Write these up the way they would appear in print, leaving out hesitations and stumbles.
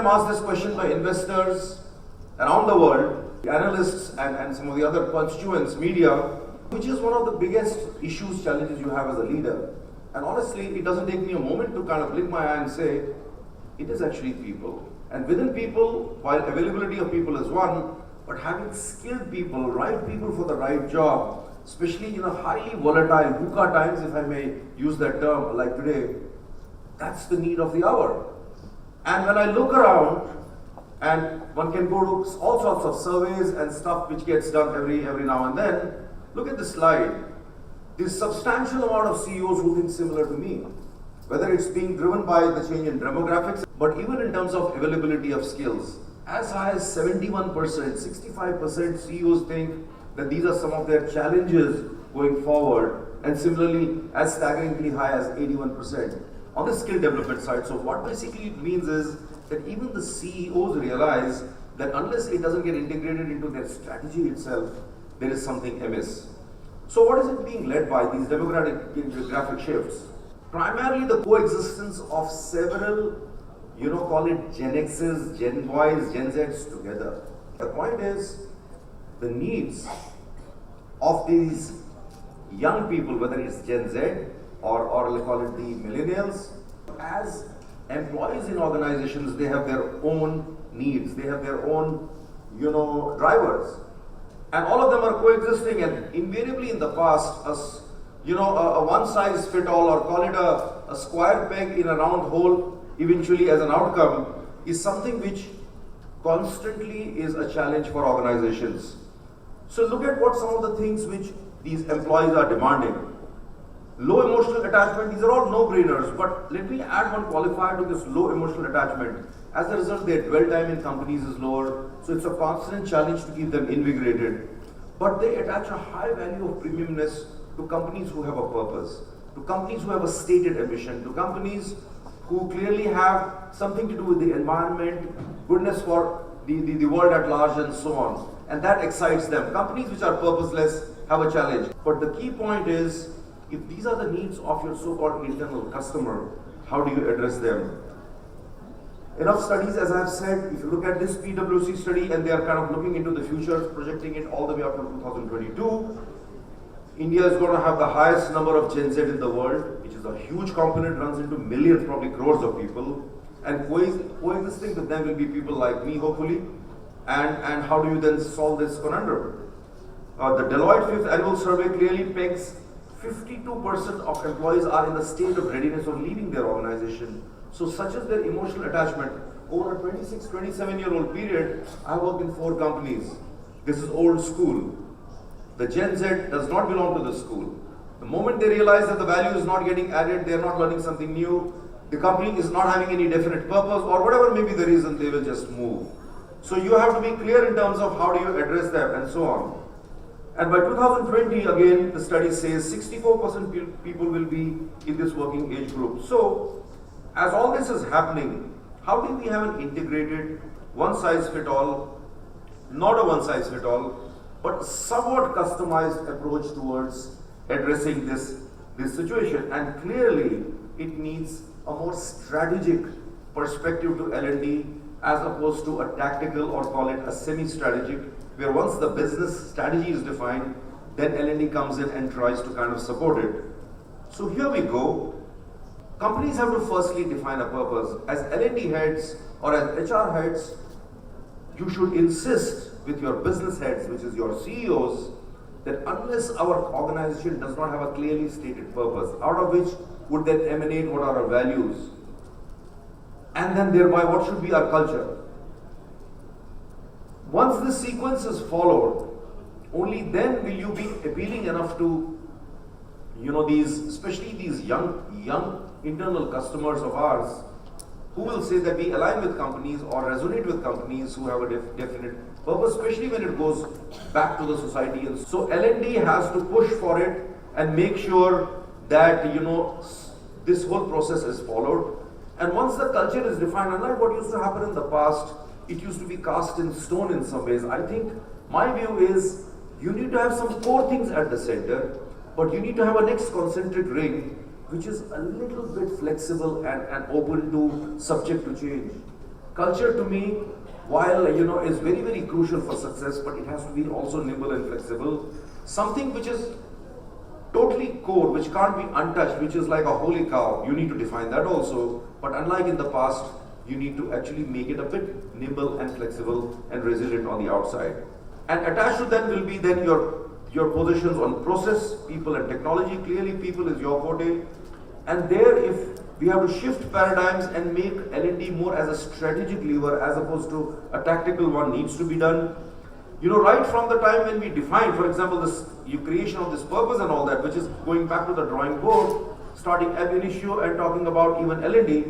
I'm asked this question by investors around the world, analysts and some of the other constituents, media, which is one of the biggest issues, challenges you have as a leader. And honestly, it doesn't take me a moment to kind of blink my eye and say, it is actually people. And within people, while availability of people is one, but having skilled people, right people for the right job, especially in a highly volatile VUCA times, if I may use that term, like today, that's the need of the hour. And when I look around, and one can go to all sorts of surveys and stuff which gets done every now and then, look at this slide. There's substantial amount of CEOs who think similar to me. Whether it's being driven by the change in demographics, but even in terms of availability of skills, as high as 71%, 65% CEOs think that these are some of their challenges going forward, and similarly as staggeringly high as 81% on the skill development side. So what basically it means is that even the CEOs realize that unless it doesn't get integrated into their strategy itself, there is something amiss. So what is it being led by, these demographic shifts? Primarily the coexistence of several, call it Gen X's, Gen Y's, Gen Z's together. The point is, the needs of these young people, whether it's Gen Z or let's call it the millennials, as employees in organizations, they have their own needs, they have their own, drivers. And all of them are coexisting, and invariably in the past, a one-size-fit-all, or call it a square peg in a round hole, eventually as an outcome, is something which constantly is a challenge for organizations. So look at what some of the things which these employees are demanding. Low emotional attachment, these are all no-brainers, but let me add one qualifier to this low emotional attachment. As a result, their dwell time in companies is lower, so it's a constant challenge to keep them invigorated. But they attach a high value of premiumness to companies who have a purpose, to companies who have a stated ambition, to companies who clearly have something to do with the environment, goodness for the world at large, and so on. And that excites them. Companies which are purposeless have a challenge. But the key point is, if these are the needs of your so-called internal customer, how do you address them? Enough studies, as I have said, if you look at this PwC study, and they are kind of looking into the future, projecting it all the way up to 2022, India is going to have the highest number of Gen Z in the world, which is a huge component, runs into millions, probably crores of people, and coexisting with them will be people like me, hopefully. And how do you then solve this conundrum? The Deloitte 5th annual survey clearly pegs 52% of employees are in the state of readiness of leaving their organization. So such is their emotional attachment. Over a 26, 27-year-old period, I worked in 4 companies. This is old school. The Gen Z does not belong to the school. The moment they realize that the value is not getting added, they are not learning something new, the company is not having any definite purpose, or whatever may be the reason, they will just move. So you have to be clear in terms of how do you address them and so on. And by 2020, again, the study says 64% people will be in this working age group. So, as all this is happening, how do we have an integrated, one-size-fit-all, not a one-size-fit-all, but somewhat customized approach towards addressing this situation? And clearly, it needs a more strategic perspective to L&D as opposed to a tactical, or call it a semi-strategic, where once the business strategy is defined, then L&D comes in and tries to kind of support it. So here we go. Companies have to firstly define a purpose. As L&D heads or as HR heads, you should insist with your business heads, which is your CEOs, that unless our organization does not have a clearly stated purpose, out of which would then emanate what are our values, and then thereby what should be our culture. Once this sequence is followed, only then will you be appealing enough to, especially these young internal customers of ours, who will say that we align with companies or resonate with companies who have a definite purpose, especially when it goes back to the society. And so L&D has to push for it and make sure that, this whole process is followed. And once the culture is defined, unlike what used to happen in the past, it used to be cast in stone in some ways. I think my view is you need to have some core things at the center, but you need to have a next concentric ring which is a little bit flexible and open to subject to change. Culture to me, while is very, very crucial for success, but it has to be also nimble and flexible. Something which is totally core, which can't be untouched, which is like a holy cow. You need to define that also. But unlike in the past, you need to actually make it a bit nimble and flexible and resilient on the outside. And attached to that will be then your positions on process, people and technology. Clearly, people is your forte. And there, if we have to shift paradigms and make L&D more as a strategic lever as opposed to a tactical one needs to be done. Right from the time when we define, for example, this creation of this purpose and all that, which is going back to the drawing board, starting ab initio and talking about even L&D,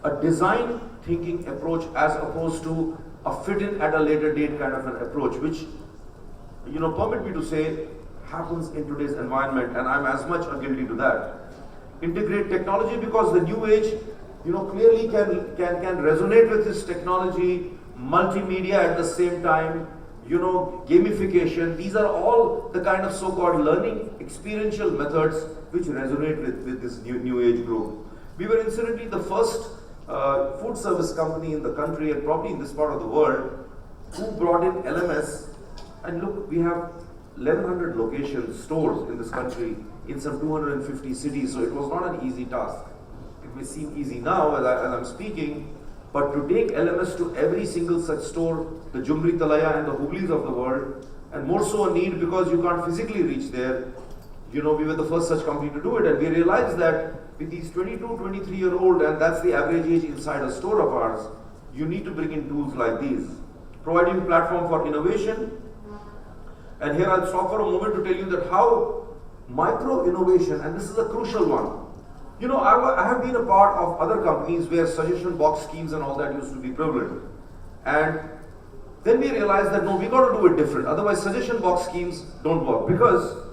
a design thinking approach as opposed to a fit in at a later date kind of an approach, which, permit me to say, happens in today's environment, and I'm as much guilty to that. Integrate technology, because the new age, clearly can resonate with this technology, multimedia at the same time, gamification. These are all the kind of so-called learning experiential methods which resonate with this new age group. We were incidentally the first food service company in the country, and probably in this part of the world, who brought in LMS. And look, we have 1100 locations, stores in this country, in some 250 cities, so it was not an easy task. It may seem easy now as I'm speaking, but to take LMS to every single such store, the Jumri Talaya and the Hublis of the world, and more so a need because you can't physically reach there, we were the first such company to do it, and we realized that with these 22, 23-year-old, and that's the average age inside a store of ours, you need to bring in tools like these. Providing a platform for innovation, and here I'll stop for a moment to tell you that how micro-innovation, and this is a crucial one. I have been a part of other companies where suggestion box schemes and all that used to be prevalent. And then we realized that no, we got to do it different. Otherwise, suggestion box schemes don't work because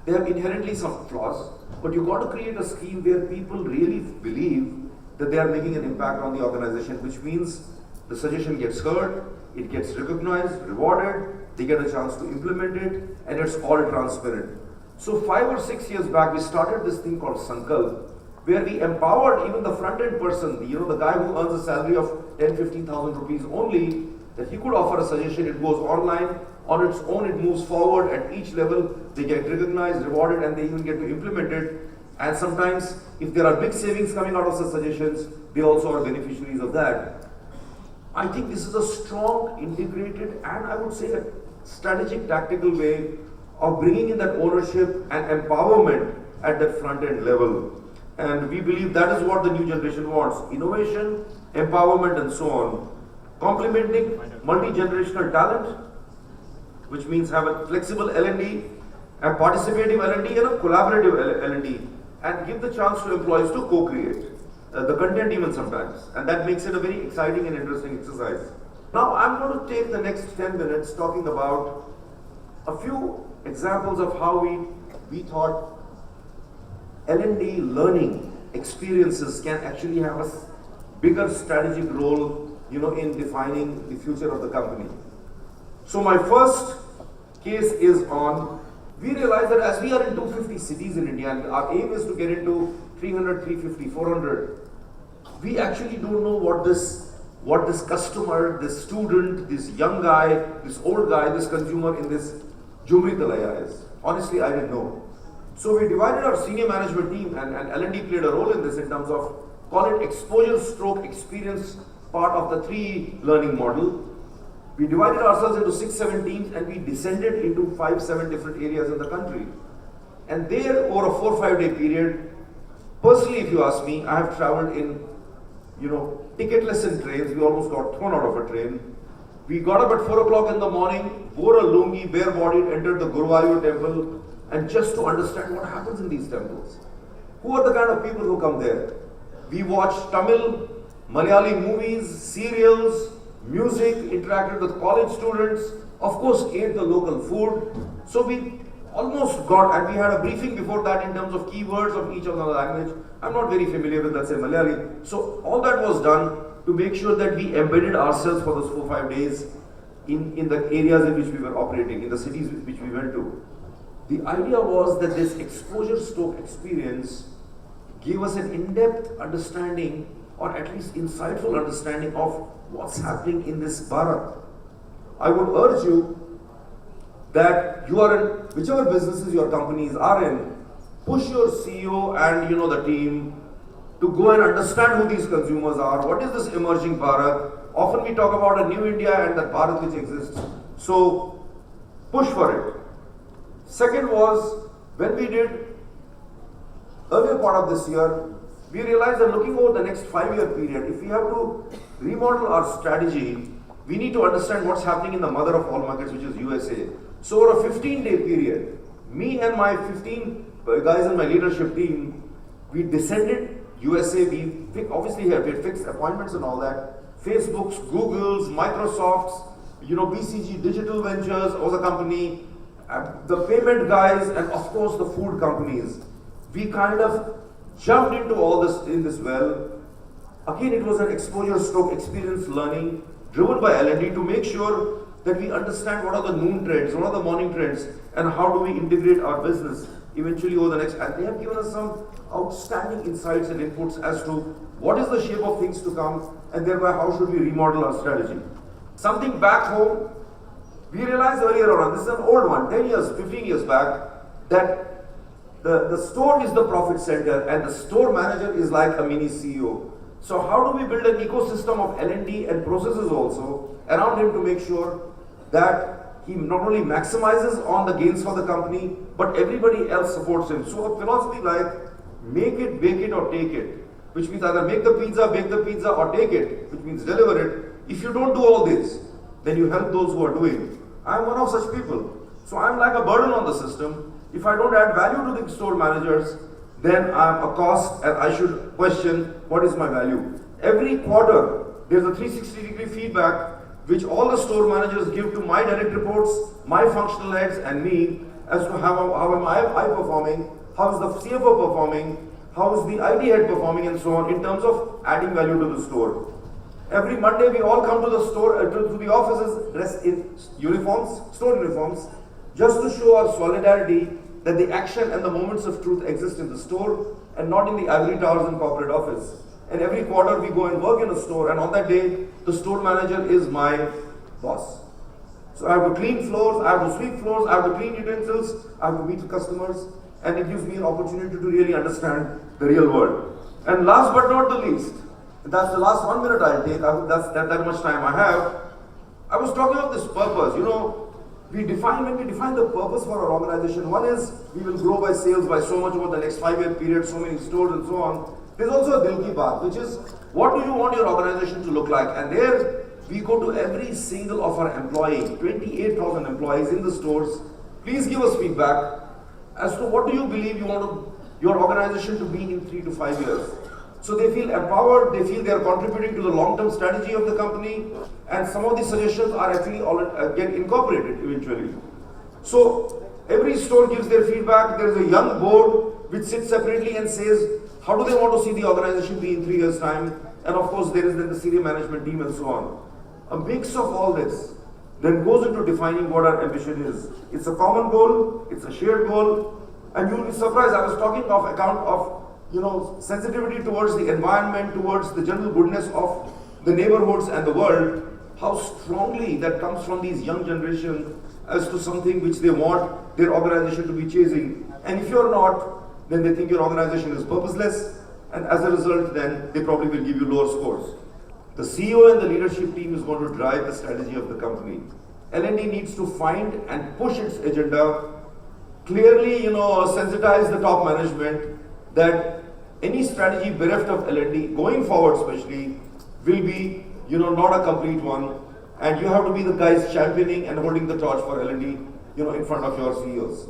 they have inherently some flaws. But you got to create a scheme where people really believe that they are making an impact on the organization, which means the suggestion gets heard, it gets recognized, rewarded, they get a chance to implement it, and it's all transparent. So 5 or 6 years back, we started this thing called Sankalp, where we empowered even the front-end person, the guy who earns a salary of 10, 15,000 rupees only, that he could offer a suggestion. It goes online, on its own it moves forward at each level, they get recognized, rewarded, and they even get to implement it. And sometimes, if there are big savings coming out of such suggestions, they also are beneficiaries of that. I think this is a strong, integrated, and I would say a strategic, tactical way of bringing in that ownership and empowerment at that front-end level. And we believe that is what the new generation wants. Innovation, empowerment, and so on. Complementing multi-generational talent, which means have a flexible L&D, a participative L&D, and a collaborative L&D, and give the chance to employees to co-create the content even sometimes. And that makes it a very exciting and interesting exercise. Now I'm going to take the next 10 minutes talking about a few examples of how we thought L&D learning experiences can actually have a bigger strategic role, in defining the future of the company. So my first case is on, we realize that as we are in 250 cities in India, and our aim is to get into 300, 350, 400, we actually don't know what this customer, this student, this young guy, this old guy, this consumer in this Jumri Talaya is. Honestly, I didn't know. So we divided our senior management team, and L&D played a role in this in terms of, call it exposure stroke experience, part of the 3 learning model. We divided ourselves into 6-7 teams, and we descended into 5-7 different areas in the country. And there, over a 4-5 day period, personally, if you ask me, I have traveled in, ticketless in trains. We almost got thrown out of a train. We got up at 4 o'clock in the morning, wore a lungi, bare-bodied, entered the Guruvayur temple, and just to understand what happens in these temples. Who are the kind of people who come there? We watched Tamil, Malayali movies, serials, music, interacted with college students, of course ate the local food. So we almost got, and we had a briefing before that in terms of keywords of each of the language. I'm not very familiar with, let's say, Malayali. So all that was done to make sure that we embedded ourselves for those 4-5 days in the areas in which we were operating, in the cities which we went to. The idea was that this exposure stroke experience gave us an in-depth understanding or at least insightful understanding of what's happening in this Bharat. I would urge you that you are in whichever businesses your companies are in, push your CEO and the team to go and understand who these consumers are. What is this emerging Bharat? Often we talk about a new India and that Bharat which exists. So push for it. Second was, when we did earlier part of this year, we realized that looking over the next 5-year period, if we have to remodel our strategy, we need to understand what's happening in the mother of all markets, which is USA. So over a 15-day period, me and my 15 guys in my leadership team, we descended USA. We obviously had fixed appointments and all that. Facebooks, Googles, Microsofts, BCG Digital Ventures was a company, the payment guys, and of course the food companies. We kind of jumped into all this in this well. Again, it was an exposure stroke experience learning driven by L&D to make sure that we understand what are the noon trends, what are the morning trends, and how do we integrate our business eventually over the next. And they have given us some outstanding insights and inputs as to what is the shape of things to come, and thereby how should we remodel our strategy. Something back home, we realized earlier on, this is an old one, 10 years, 15 years back, that the store is the profit center and the store manager is like a mini CEO. So how do we build an ecosystem of L&D and processes also around him to make sure that he not only maximizes on the gains for the company, but everybody else supports him. So a philosophy like make it, bake it, or take it, which means either make the pizza, bake the pizza, or take it, which means deliver it. If you don't do all this, then you help those who are doing. I'm one of such people. So I'm like a burden on the system. If I don't add value to the store managers, then I'm a cost and I should question what is my value. Every quarter, there's a 360-degree feedback which all the store managers give to my direct reports, my functional heads, and me as to how am I performing, how is the CFO performing, how is the IT head performing, and so on in terms of adding value to the store. Every Monday, we all come to the store, to the offices dressed in uniforms, store uniforms, just to show our solidarity that the action and the moments of truth exist in the store and not in the ivory towers and corporate office. And every quarter we go and work in a store, and on that day, the store manager is my boss. So I have to clean floors, I have to sweep floors, I have to clean utensils, I have to meet customers, and it gives me an opportunity to really understand the real world. And last but not the least, that's the last 1 minute I'll take, that's that much time I have. I was talking of this purpose. When we define the purpose for our organization, one is we will grow by sales by so much over the next 5-year period, so many stores and so on. There's also a Dil Ki Baat, which is what do you want your organization to look like? And there we go to every single of our employees, 28,000 employees in the stores. Please give us feedback as to what do you believe you want your organization to be in 3 to 5 years. So they feel empowered, they feel they are contributing to the long-term strategy of the company, and some of these suggestions are actually get incorporated eventually. So every store gives their feedback. There is a young board which sits separately and says, how do they want to see the organization be in 3 years' time? And of course, there is then the senior management team and so on. A mix of all this then goes into defining what our ambition is. It's a common goal, it's a shared goal, and you will be surprised. I was talking of account of sensitivity towards the environment, towards the general goodness of the neighborhoods and the world, how strongly that comes from these young generation as to something which they want their organization to be chasing. And if you're not, then they think your organization is purposeless, and as a result, then they probably will give you lower scores. The CEO and the leadership team is going to drive the strategy of the company. L&D needs to find and push its agenda, clearly, sensitize the top management that any strategy bereft of L&D, going forward especially, will be, not a complete one. And you have to be the guys championing and holding the torch for L&D, in front of your CEOs.